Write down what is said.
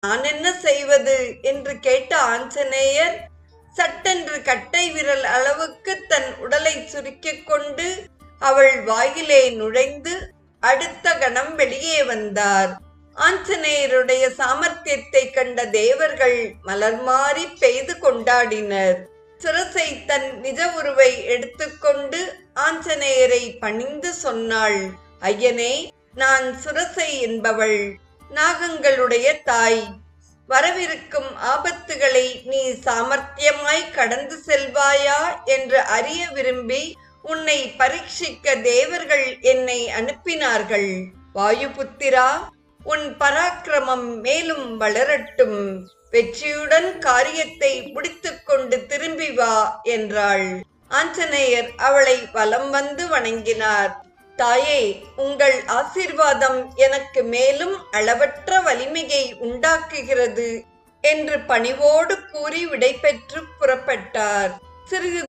நான் என்ன செய்வது என்று கேட்ட ஆஞ்சநேயர் சட்டென்று கட்டை விரல் அளவுக்கு தன் உடலை சுருக்கிக் கொண்டு அவள் வாயிலே நுழைந்து அடுத்த கணம் வெளியே வந்தார். ஆஞ்சநேயருடைய சாமர்த்தியத்தை கண்ட தேவர்கள் மலர் மாறி பெய்து கொண்டாடினர். சுரசை தன் நிஜ உருவை எடுத்துக்கொண்டு ஆஞ்சநேயரை பணிந்து சொன்னாள், ஐயனே, நான் சுரசை என்பவள், நாகங்களுடைய தாய். வரவிருக்கும் ஆபத்துகளை நீ சாமர்த்தியமாய் கடந்து செல்வாயா என்று அறிய விரும்பி உன்னை பரீட்சிக்க தேவர்கள் என்னை அனுப்பினார்கள். வாயுபுத்திரா, உன் பராக்கிரமம் மேலும் வளரட்டும். வெற்றியுடன் காரியத்தை முடித்துக் கொண்டு திரும்பி வா என்றாள். ஆஞ்சநேயர் அவளை வலம் வந்து வணங்கினார். தாயே, உங்கள் ஆசீர்வாதம் எனக்கு மேலும் அளவற்ற வலிமையை உண்டாக்குகிறது என்று பணிவோடு கூறி விடைபெற்று புறப்பட்டார். சிறிது